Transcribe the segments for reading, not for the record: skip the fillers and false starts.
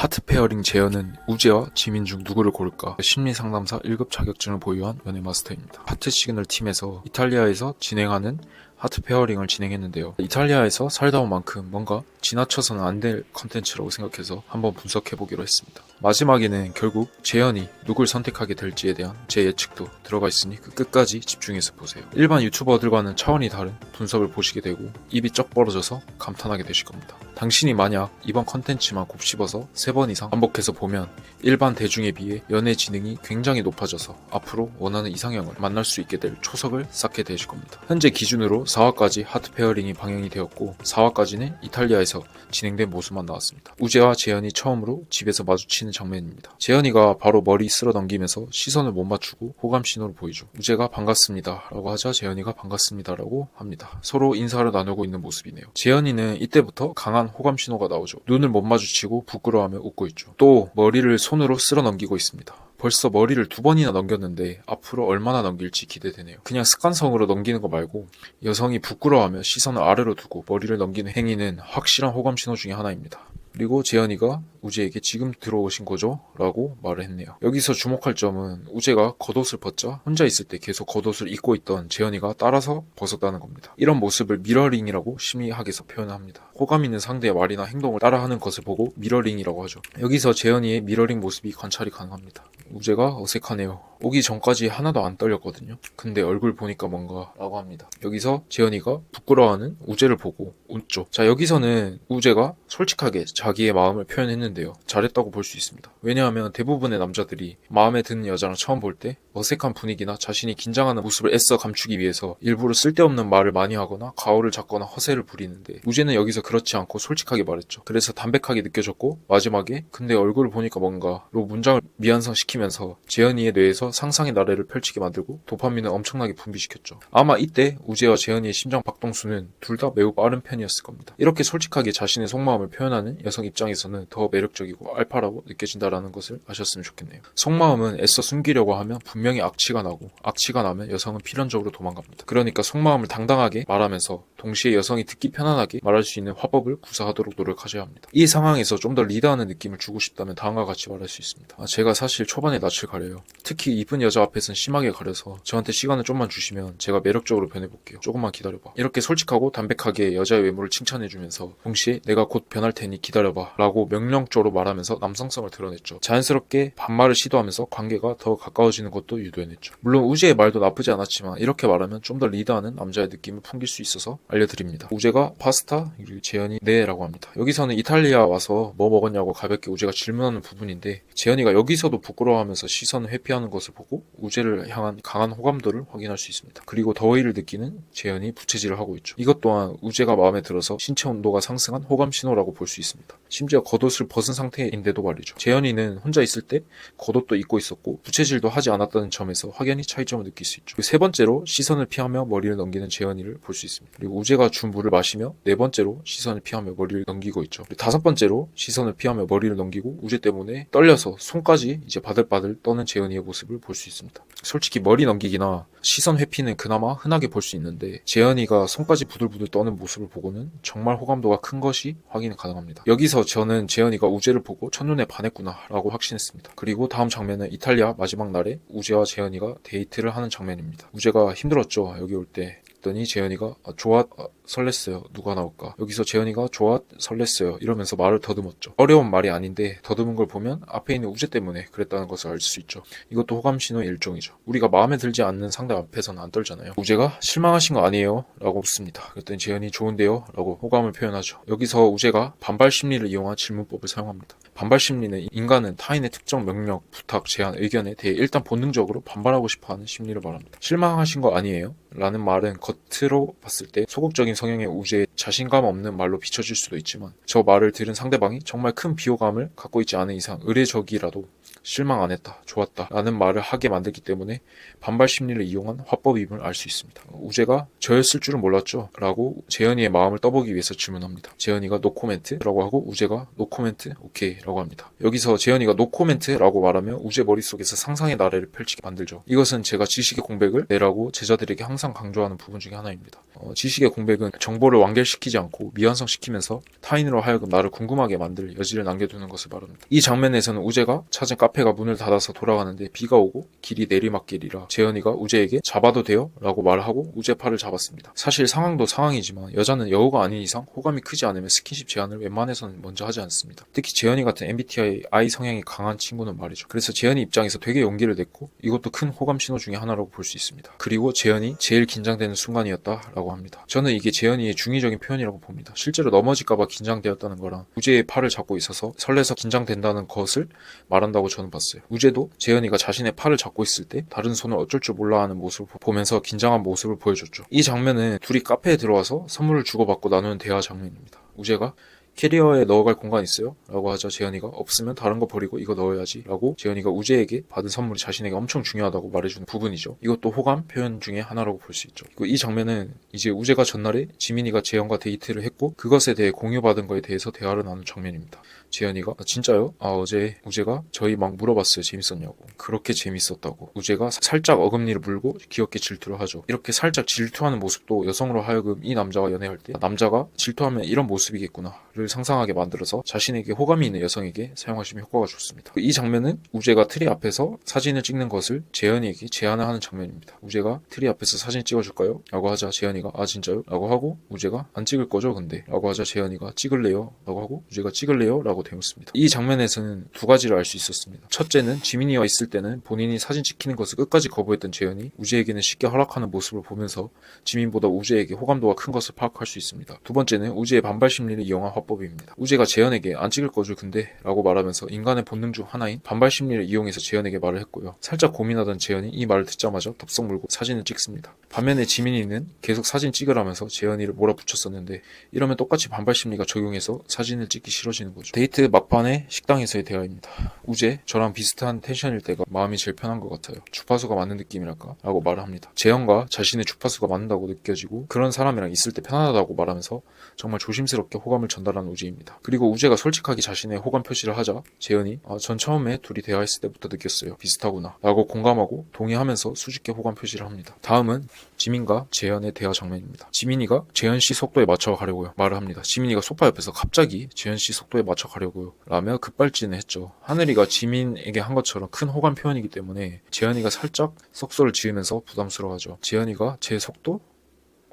하트 페어링 재현은 우재와 지민 중 누구를 고를까? 심리상담사 1급 자격증을 보유한 연애 마스터입니다. 하트 시그널 팀에서 이탈리아에서 진행하는 하트 페어링을 진행했는데요. 이탈리아에서 살다 온 만큼 뭔가 지나쳐서는 안 될 컨텐츠라고 생각해서 한번 분석해보기로 했습니다. 마지막에는 결국 재현이 누굴 선택하게 될지에 대한 제 예측도 들어가 있으니 그 끝까지 집중해서 보세요. 일반 유튜버들과는 차원이 다른 분석을 보시게 되고 입이 쩍 벌어져서 감탄하게 되실 겁니다. 당신이 만약 이번 컨텐츠만 곱씹어서 3번 이상 반복해서 보면 일반 대중에 비해 연애 지능이 굉장히 높아져서 앞으로 원하는 이상형을 만날 수 있게 될 초석을 쌓게 되실 겁니다. 현재 기준으로 4화까지 하트 페어링이 방영이 되었고 4화까지는 이탈리아에서 진행된 모습만 나왔습니다. 우재와 재현이 처음으로 집에서 마주치는 장면입니다. 재현이가 바로 머리 쓸어 넘기면서 시선을 못 맞추고 호감 신호를 보이죠. 우재가 반갑습니다 라고 하자 재현이가 반갑습니다 라고 합니다. 서로 인사를 나누고 있는 모습이네요. 재현이는 이때부터 강한 호감 신호가 나오죠. 눈을 못 마주치고 부끄러워하며 웃고 있죠. 또 머리를 손으로 쓸어 넘기고 있습니다. 벌써 머리를 2번이나 넘겼는데 앞으로 얼마나 넘길지 기대되네요. 그냥 습관성으로 넘기는 거 말고 여성이 부끄러워하며 시선을 아래로 두고 머리를 넘기는 행위는 확실한 호감 신호 중에 하나입니다. 그리고 재현이가 우재에게 지금 들어오신 거죠? 라고 말을 했네요. 여기서 주목할 점은 우재가 겉옷을 벗자 혼자 있을 때 계속 겉옷을 입고 있던 재현이가 따라서 벗었다는 겁니다. 이런 모습을 미러링이라고 심의학에서 표현합니다. 호감 있는 상대의 말이나 행동을 따라하는 것을 보고 미러링이라고 하죠. 여기서 재현이의 미러링 모습이 관찰이 가능합니다. 우재가 어색하네요. 오기 전까지 하나도 안 떨렸거든요. 근데 얼굴 보니까 뭔가 라고 합니다. 여기서 재현이가 부끄러워하는 우재를 보고 웃죠. 자, 여기서는 우재가 솔직하게 자기의 마음을 표현했는데요. 잘했다고 볼 수 있습니다. 왜냐하면 대부분의 남자들이 마음에 드는 여자랑 처음 볼 때 어색한 분위기나 자신이 긴장하는 모습을 애써 감추기 위해서 일부러 쓸데없는 말을 많이 하거나 가오를 잡거나 허세를 부리는데 우재는 여기서 그렇지 않고 솔직하게 말했죠. 그래서 담백하게 느껴졌고 마지막에 근데 얼굴을 보니까 뭔가로 문장을 미완성시키면서 재현이의 뇌에서 상상의 나래를 펼치게 만들고 도파민을 엄청나게 분비시켰죠. 아마 이때 우재와 재현이의 심장 박동수는 둘 다 매우 빠른 편이었을 겁니다. 이렇게 솔직하게 자신의 속마음을 표현하는 여성 입장에서는 더 매력적이고 알파라고 느껴진다는 것을 아셨으면 좋겠네요. 속마음은 애써 숨기려고 하면 분명히 악취가 나고 악취가 나면 여성은 필연적으로 도망갑니다. 그러니까 속마음을 당당하게 말하면서 동시에 여성이 듣기 편안하게 말할 수 있는 화법을 구사하도록 노력하셔야 합니다. 이 상황에서 좀 더 리드하는 느낌을 주고 싶다면 다음과 같이 말할 수 있습니다. 제가 사실 초반에 낯을 가려요. 특히 이쁜 여자 앞에서는 심하게 가려서 저한테 시간을 좀만 주시면 제가 매력적으로 변해볼게요. 조금만 기다려봐. 이렇게 솔직하고 담백하게 여자의 외모를 칭찬해주면서 동시에 내가 곧 변할 테니 기다려봐 라고 명령조로 말하면서 남성성을 드러냈죠. 자연스럽게 반말을 시도하면서 관계가 더 가까워지는 것도 유도해냈죠. 물론 우재의 말도 나쁘지 않았지만 이렇게 말하면 좀 더 리드하는 남자의 느낌을 풍길 수 있어서 알려드립니다. 우재가 파스타 그리고 재현이 네 라고 합니다. 여기서는 이탈리아 와서 뭐 먹었냐고 가볍게 우재가 질문하는 부분인데 재현이가 여기서도 부끄러워하면서 시선을 회피하는 것을 보고 우재를 향한 강한 호감도를 확인할 수 있습니다. 그리고 더위를 느끼는 재현이 부채질을 하고 있죠. 이것 또한 우재가 마음에 들어서 신체 온도가 상승한 호감 신호라고 볼 수 있습니다. 심지어 겉옷을 벗은 상태인데도 말이죠. 재현이는 혼자 있을 때 겉옷도 입고 있었고 부채질도 하지 않았다는 점에서 확연히 차이점을 느낄 수 있죠. 세 번째로 시선을 피하며 머리를 넘기는 재현이를 볼 수 있습니다. 그리고 우재가 준 물을 마시며 네 번째로 시선을 피하며 머리를 넘기고 있죠. 그리고 다섯 번째로 시선을 피하며 머리를 넘기고 우재 때문에 떨려서 손까지 이제 바들바들 떠는 재현이의 모습을 볼 수 있습니다. 솔직히 머리 넘기기나 시선 회피는 그나마 흔하게 볼 수 있는데 재현이가 손까지 부들부들 떠는 모습을 보고는 정말 호감도가 큰 것이 확인이 가능합니다. 여기서 저는 재현이가 우재를 보고 첫눈에 반했구나 라고 확신했습니다. 그리고 다음 장면은 이탈리아 마지막 날에 우재와 재현이가 데이트를 하는 장면입니다. 우재가 힘들었죠. 여기 올 때. 그랬더니 재현이가 좋아 설렜어요. 누가 나올까? 여기서 재현이가 좋아 설렜어요. 이러면서 말을 더듬었죠. 어려운 말이 아닌데 더듬은 걸 보면 앞에 있는 우재 때문에 그랬다는 것을 알 수 있죠. 이것도 호감 신호의 일종이죠. 우리가 마음에 들지 않는 상대 앞에서는 안 떨잖아요. 우재가 실망하신 거 아니에요? 라고 묻습니다. 그랬더니 재현이 좋은데요? 라고 호감을 표현하죠. 여기서 우재가 반발 심리를 이용한 질문법을 사용합니다. 반발 심리는 인간은 타인의 특정 명령, 부탁, 제안, 의견에 대해 일단 본능적으로 반발하고 싶어하는 심리를 말합니다. 실망하신 거 아니에요? 라는 말은 겉으로 봤을 때 소극적인 성향의 우재의 자신감 없는 말로 비춰질 수도 있지만 저 말을 들은 상대방이 정말 큰 비호감을 갖고 있지 않은 이상 의례적이라도 실망 안 했다, 좋았다 라는 말을 하게 만들기 때문에 반발 심리를 이용한 화법임을 알 수 있습니다. 우재가 저였을 줄은 몰랐죠 라고 재현이의 마음을 떠보기 위해서 질문합니다. 재현이가 노코멘트 라고 하고 우재가 노코멘트 오케이 라고 합니다. 여기서 재현이가 노코멘트 라고 말하면 우재 머릿속에서 상상의 나래를 펼치게 만들죠. 이것은 제가 지식의 공백을 내라고 제자들에게 항상 강조하는 부분 중에 하나입니다. 지식의 공백은 정보를 완결시키지 않고 미완성시키면서 타인으로 하여금 나를 궁금하게 만들 여지를 남겨두는 것을 말합니다. 이 장면에서는 우재가 찾은 카페가 문을 닫아서 돌아가는데 비가 오고 길이 내리막길이라 재현이가 우재에게 잡아도 돼요? 라고 말하고 우재 팔을 잡았습니다. 사실 상황도 상황이지만 여자는 여우가 아닌 이상 호감이 크지 않으면 스킨십 제안을 웬만해서는 먼저 하지 않습니다. 특히 재현이 같은 MBTI I 성향이 강한 친구는 말이죠. 그래서 재현이 입장에서 되게 용기를 냈고 이것도 큰 호감 신호 중에 하나라고 볼 수 있습니다. 그리고 재현이 제일 긴장되는 순간이었다라고 합니다. 저는 이게 재현이의 중의적인 표현이라고 봅니다. 실제로 넘어질까봐 긴장되었다는 거랑 우재의 팔을 잡고 있어서 설레서 긴장된다는 것을 말한다고 저는 봤어요. 우재도 재현이가 자신의 팔을 잡고 있을 때 다른 손을 어쩔 줄 몰라 하는 모습을 보면서 긴장한 모습을 보여줬죠. 이 장면은 둘이 카페에 들어와서 선물을 주고받고 나누는 대화 장면입니다. 우재가 캐리어에 넣어갈 공간 있어요? 라고 하자 재현이가 없으면 다른 거 버리고 이거 넣어야지 라고 재현이가 우재에게 받은 선물이 자신에게 엄청 중요하다고 말해주는 부분이죠. 이것도 호감 표현 중에 하나라고 볼 수 있죠. 그리고 이 장면은 이제 우재가 전날에 지민이가 재현과 데이트를 했고 그것에 대해 공유받은 거에 대해서 대화를 나눈 장면입니다. 재현이가 진짜요? 어제 우재가 저희 막 물어봤어요. 재밌었냐고. 그렇게 재밌었다고. 우재가 살짝 어금니를 물고 귀엽게 질투를 하죠. 이렇게 살짝 질투하는 모습도 여성으로 하여금 이 남자와 연애할 때 남자가 질투하면 이런 모습이겠구나를 상상하게 만들어서 자신에게 호감이 있는 여성에게 사용하시면 효과가 좋습니다. 이 장면은 우재가 트리 앞에서 사진을 찍는 것을 재현이에게 제안을 하는 장면입니다. 우재가 트리 앞에서 사진 찍어줄까요? 라고 하자 재현이가 진짜요? 라고 하고 우재가 안 찍을 거죠 근데? 라고 하자 재현이가 찍을래요? 라고 하고 우재가 찍을래요? 라고 대묻습니다. 이 장면에서는 두 가지를 알 수 있었습니다. 첫째는 지민이와 있을 때는 본인이 사진 찍히는 것을 끝까지 거부했던 재현이 우재에게는 쉽게 허락하는 모습을 보면서 지민보다 우재에게 호감도가 큰 것을 파악할 수 있습니다. 두 번째는 우재의 반발 심리를 이용한 화법입니다. 우재가 재현에게 안 찍을 거죠 근데? 라고 말하면서 인간의 본능 중 하나인 반발 심리를 이용해서 재현에게 말을 했고요. 살짝 고민하던 재현이 이 말을 듣자마자 덥석 물고 사진을 찍습니다. 반면에 지민이는 계속 사진 찍으라면서 재현이를 몰아붙였었는데 이러면 똑같이 반발 심리가 적용해서 사진을 찍기 싫어지는 거죠. 데이트 막판의 식당에서의 대화입니다. 우재, 저랑 비슷한 텐션일 때가 마음이 제일 편한 것 같아요. 주파수가 맞는 느낌이랄까? 라고 말을 합니다. 재현과 자신의 주파수가 맞는다고 느껴지고 그런 사람이랑 있을 때 편하다고 말하면서 정말 조심스럽게 호감을 전달하는 우재입니다. 그리고 우재가 솔직하게 자신의 호감 표시를 하자 재현이 전 처음에 둘이 대화했을 때부터 느꼈어요. 비슷하구나. 라고 공감하고 동의하면서 수줍게 호감 표시를 합니다. 다음은 지민과 재현의 대화 장면입니다. 지민이가 재현씨 속도에 맞춰 가려고요. 말을 합니다. 지민이가 소파 옆에서 갑자기 재현씨 속도에 맞춰 가려고요. 라며 급발진을 했죠. 하늘이가 지민에게 한 것처럼 큰 호감 표현이기 때문에 재현이가 살짝 속소를 지으면서 부담스러워하죠. 재현이가 제 속도?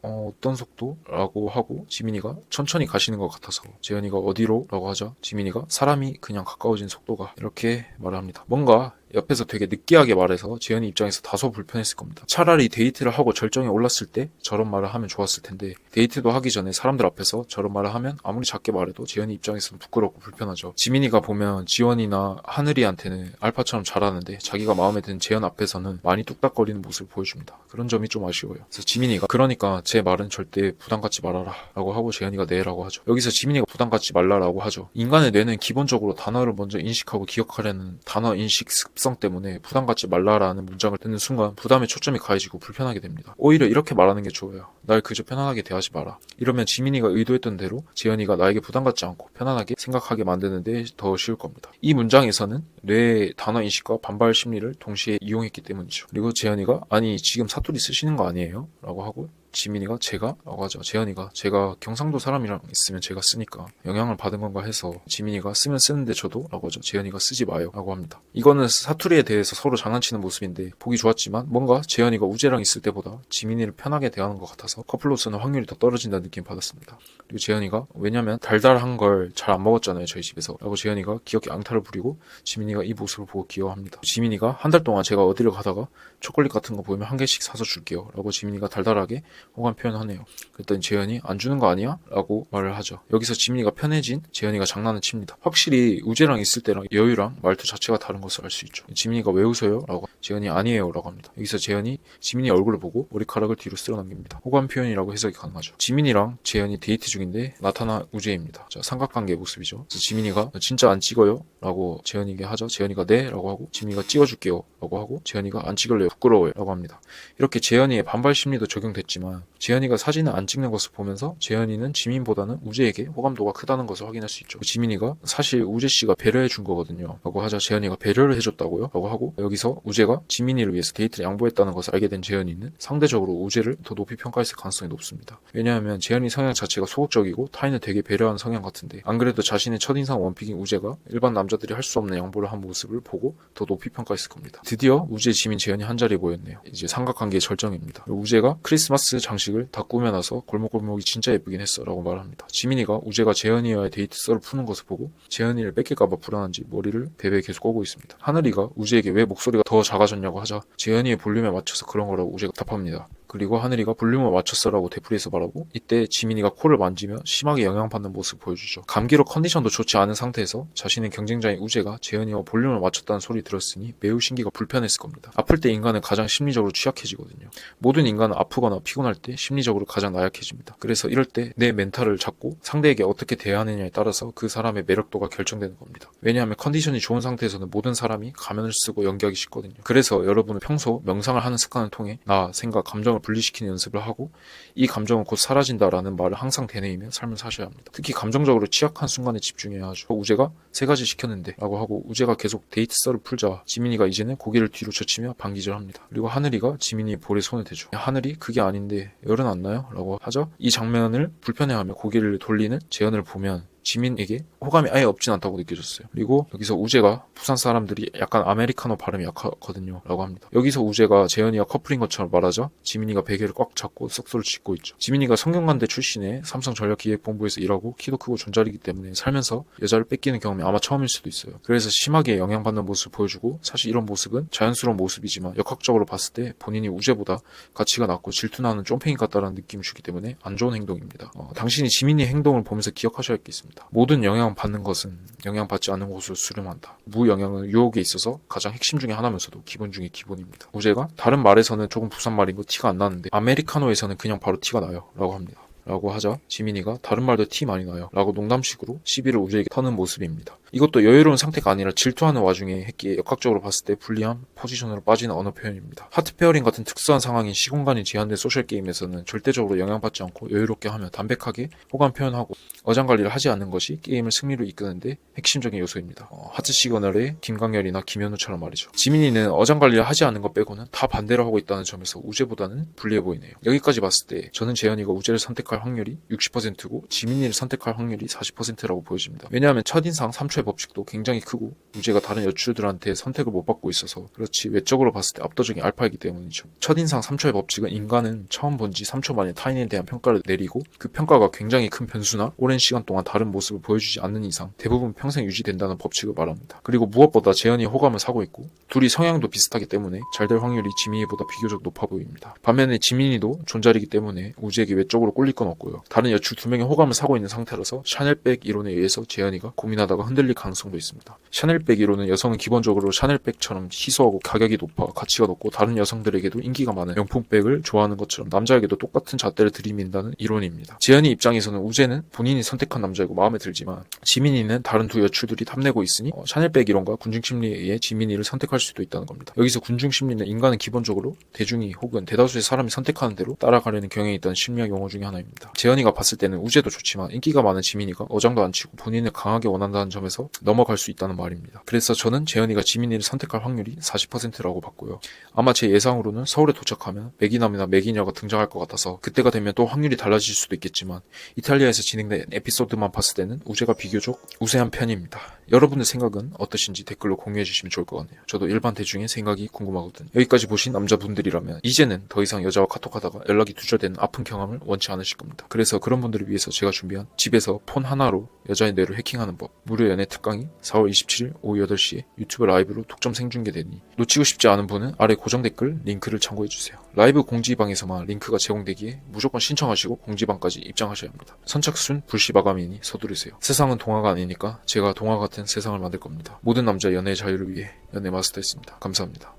어떤 속도? 라고 하고 지민이가 천천히 가시는 것 같아서 재현이가 어디로? 라고 하자 지민이가 사람이 그냥 가까워진 속도가 이렇게 말을 합니다. 뭔가 옆에서 되게 느끼하게 말해서 재현이 입장에서 다소 불편했을 겁니다. 차라리 데이트를 하고 절정에 올랐을 때 저런 말을 하면 좋았을 텐데 데이트도 하기 전에 사람들 앞에서 저런 말을 하면 아무리 작게 말해도 재현이 입장에서는 부끄럽고 불편하죠. 지민이가 보면 지원이나 하늘이한테는 알파처럼 잘하는데 자기가 마음에 드는 재현 앞에서는 많이 뚝딱거리는 모습을 보여줍니다. 그런 점이 좀 아쉬워요. 그래서 지민이가 그러니까 제 말은 절대 부담 갖지 말아라 라고 하고 재현이가 네 라고 하죠. 여기서 지민이가 부담 갖지 말라라고 하죠. 인간의 뇌는 기본적으로 단어를 먼저 인식하고 기억하려는 단어 인식 습성 때문에 부담 갖지 말라라는 문장을 듣는 순간 부담에 초점이 가해지고 불편하게 됩니다. 오히려 이렇게 말하는 게 좋아요. 날 그저 편안하게 대하지 마라. 이러면 지민이가 의도했던 대로 재현이가 나에게 부담 갖지 않고 편안하게 생각하게 만드는 데 더 쉬울 겁니다. 이 문장에서는 뇌의 단어 인식과 반발 심리를 동시에 이용했기 때문이죠. 그리고 재현이가 아니 지금 사투리 쓰시는 거 아니에요? 라고 하고 지민이가 제가? 라고 하죠. 재현이가 제가 경상도 사람이랑 있으면 제가 쓰니까 영향을 받은 건가 해서 지민이가 쓰면 쓰는데 저도? 라고 하죠. 재현이가 쓰지 마요 라고 합니다. 이거는 사투리에 대해서 서로 장난치는 모습인데 보기 좋았지만 뭔가 재현이가 우재랑 있을 때보다 지민이를 편하게 대하는 것 같아서 커플로서는 확률이 더 떨어진다는 느낌 받았습니다. 그리고 재현이가 왜냐면 달달한 걸 잘 안 먹었잖아요 저희 집에서 라고 재현이가 귀엽게 앙탈을 부리고 지민이가 이 모습을 보고 귀여워합니다. 지민이가 한 달 동안 제가 어디를 가다가 초콜릿 같은 거 보이면 한 개씩 사서 줄게요 라고 지민이가 달달하게 호감 표현하네요. 그랬더니 재현이 안 주는 거 아니야? 라고 말을 하죠. 여기서 지민이가 편해진 재현이가 장난을 칩니다. 확실히 우재랑 있을 때랑 여유랑 말투 자체가 다른 것을 알 수 있죠. 지민이가 왜 웃어요? 라고 재현이 아니에요 라고 합니다. 여기서 재현이 지민이 얼굴을 보고 머리카락을 뒤로 쓸어 남깁니다. 호감 표현이라고 해석이 가능하죠. 지민이랑 재현이 데이트 중인데 나타난 우재입니다. 자, 삼각관계의 모습이죠. 그래서 지민이가 진짜 안 찍어요? 라고 재현이에게 하죠. 재현이가 네? 라고 하고 지민이가 찍어줄게요 라고 하고 재현이가 안 찍을래요 부끄러워요 라고 합니다. 이렇게 재현이의 반발 심리도 적용됐지만 있지만 재현이가 사진을 안 찍는 것을 보면서 재현이는 지민보다는 우재에게 호감도가 크다는 것을 확인할 수 있죠. 지민이가 사실 우재씨가 배려해 준 거거든요 라고 하자 재현이가 배려를 해줬다고요? 라고 하고 여기서 우재가 지민이를 위해서 데이트를 양보했다는 것을 알게 된 재현이는 상대적으로 우재를 더 높이 평가했을 가능성이 높습니다. 왜냐하면 재현이 성향 자체가 소극적이고 타인을 되게 배려하는 성향 같은데 안 그래도 자신의 첫인상 원픽인 우재가 일반 남자들이 할 수 없는 양보를 한 모습을 보고 더 높이 평가했을 겁니다. 드디어 우재, 지민, 재현이 한자리에 모였네요. 이제 삼각관계의 절정입니다. 우재가 크리스마스 장식을 다 꾸며놔서 골목골목이 진짜 예쁘긴 했어 라고 말합니다. 지민이가 우재가 재현이와의 데이트 썰을 푸는 것을 보고 재현이를 뺏길까봐 불안한지 머리를 베베 계속 꼬고 있습니다. 하늘이가 우재에게 왜 목소리가 더 작아졌냐고 하자 재현이의 볼륨에 맞춰서 그런 거라고 우재가 답합니다. 그리고 하늘이가 볼륨을 맞췄어라고 되풀이해서 말하고 이때 지민이가 코를 만지며 심하게 영향받는 모습을 보여주죠. 감기로 컨디션도 좋지 않은 상태에서 자신의 경쟁자인 우재가 재현이와 볼륨을 맞췄다는 소리 들었으니 매우 신기가 불편했을 겁니다. 아플 때 인간은 가장 심리적으로 취약해지거든요. 모든 인간은 아프거나 피곤할 때 심리적으로 가장 나약해집니다. 그래서 이럴 때 내 멘탈을 잡고 상대에게 어떻게 대해야 하느냐에 따라서 그 사람의 매력도가 결정되는 겁니다. 왜냐하면 컨디션이 좋은 상태에서는 모든 사람이 가면을 쓰고 연기하기 쉽거든요. 그래서 여러분은 평소 명상을 하는 습관을 통해 나, 생각, 감정을 분리시키는 연습을 하고 이 감정은 곧 사라진다라는 말을 항상 되뇌이며 삶을 사셔야 합니다. 특히 감정적으로 취약한 순간에 집중해야 하죠. 우재가 3가지 시켰는데 라고 하고 우재가 계속 데이트 썰을 풀자 지민이가 이제는 고개를 뒤로 젖히며 반기절합니다. 그리고 하늘이가 지민이의 볼에 손을 대죠. 하늘이 그게 아닌데 열은 안 나요? 라고 하자 이 장면을 불편해하며 고개를 돌리는 재현을 보면 지민에게 호감이 아예 없진 않다고 느껴졌어요. 그리고 여기서 우재가 부산 사람들이 약간 아메리카노 발음이 약하거든요 라고 합니다. 여기서 우재가 재현이와 커플인 것처럼 말하자 지민이가 베개를 꽉 잡고 썩소를 짓고 있죠. 지민이가 성균관대 출신의 삼성전력기획본부에서 일하고 키도 크고 존잘이기 때문에 살면서 여자를 뺏기는 경험이 아마 처음일 수도 있어요. 그래서 심하게 영향받는 모습을 보여주고 사실 이런 모습은 자연스러운 모습이지만 역학적으로 봤을 때 본인이 우재보다 가치가 낮고 질투나는 쫌팽이 같다라는 느낌을 주기 때문에 안 좋은 행동입니다. 당신이 지민이의 행동을 보면서 기억하셔야 할 게 있습니다. 모든 영향받는 것은 영향받지 않는 곳으로 수렴한다. 무영향은 유혹에 있어서 가장 핵심 중에 하나면서도 기본 중에 기본입니다. 우재가 다른 말에서는 조금 부산말인 거 티가 안 나는데 아메리카노에서는 그냥 바로 티가 나요 라고 합니다. 라고 하자 지민이가 다른 말도 티 많이 나요 라고 농담식으로 시비를 우재에게 터는 모습입니다. 이것도 여유로운 상태가 아니라 질투하는 와중에 했기에 역학적으로 봤을 때 불리한 포지션으로 빠지는 언어 표현입니다. 하트 페어링 같은 특수한 상황인 시공간이 제한된 소셜게임에서는 절대적으로 영향받지 않고 여유롭게 하며 담백하게 호감 표현하고 어장관리를 하지 않는 것이 게임을 승리로 이끄는데 핵심적인 요소입니다. 하트 시그널의 김강렬이나 김현우처럼 말이죠. 지민이는 어장관리를 하지 않는 것 빼고는 다 반대로 하고 있다는 점에서 우재보다는 불리해 보이네요. 여기까지 봤을 때 저는 재현이가 우재를 선택할 확률이 60%고 지민이를 선택할 확률이 40%라고 보여집니다. 왜냐하면 첫인상 3초의 법칙도 굉장히 크고 우재가 다른 여출들한테 선택을 못 받고 있어서 그렇지 외적으로 봤을 때 압도적인 알파이기 때문이죠. 첫인상 3초의 법칙은 인간은 처음 본 지 3초 만에 타인에 대한 평가를 내리고 그 평가가 굉장히 큰 변수나 오랜 시간 동안 다른 모습을 보여주지 않는 이상 대부분 평생 유지된다는 법칙을 말합니다. 그리고 무엇보다 재현이 호감을 사고 있고 둘이 성향도 비슷하기 때문에 잘 될 확률이 지민이보다 비교적 높아 보입니다. 반면에 지민이도 존잘이기 때문에 우재에게 외적으로 꼴릴 건 없고요. 다른 여출 2명의 호감을 사고 있는 상태라서 샤넬백 이론에 의해서 재현이가 고민하다가 흔들릴 가능성도 있습니다. 샤넬백 이론은 여성은 기본적으로 샤넬백처럼 희소하고 가격이 높아 가치가 높고 다른 여성들에게도 인기가 많은 명품백을 좋아하는 것처럼 남자에게도 똑같은 잣대를 들이민다는 이론입니다. 재현이 입장에서는 우재는 본인이 선택한 남자이고 마음에 들지만 지민이는 다른 두 여출들이 탐내고 있으니 샤넬백 이론과 군중심리에 의해 지민이를 선택할 수도 있다는 겁니다. 여기서 군중심리는 인간은 기본적으로 대중이 혹은 대다수의 사람이 선택하는 대로 따라가려는 경향이 있다는 심리학 용어 중에 하나입니다. 재현이가 봤을 때는 우재도 좋지만 인기가 많은 지민이가 어장도 안 치고 본인을 강하게 원한다는 점에서 넘어갈 수 있다는 말입니다. 그래서 저는 재현이가 지민이를 선택할 확률이 40%라고 봤고요. 아마 제 예상으로는 서울에 도착하면 매기남이나 매기녀가 등장할 것 같아서 그때가 되면 또 확률이 달라질 수도 있겠지만 이탈리아에서 진행된 에피소드만 봤을 때는 우재가 비교적 우세한 편입니다. 여러분의 생각은 어떠신지 댓글로 공유해주시면 좋을 것 같네요. 저도 일반 대중의 생각이 궁금하거든요. 여기까지 보신 남자분들이라면 이제는 더 이상 여자와 카톡하다가 연락이 두절되는 아픈 경험을 원치 않으실 겁니다. 그래서 그런 분들을 위해서 제가 준비한 집에서 폰 하나로 여자의 뇌를 해킹하는 법 무료 연애 특강이 4월 27일 오후 8시에 유튜브 라이브로 독점 생중계되니 놓치고 싶지 않은 분은 아래 고정 댓글 링크를 참고해주세요. 라이브 공지방에서만 링크가 제공되기에 무조건 신청하시고 공지방까지 입장하셔야 합니다. 선착순 불시 마감이니 서두르세요. 세상은 동화가 아니니까 제가 동화 같은 세상을 만들 겁니다. 모든 남자 연애의 자유를 위해 연애 마스터였습니다. 감사합니다.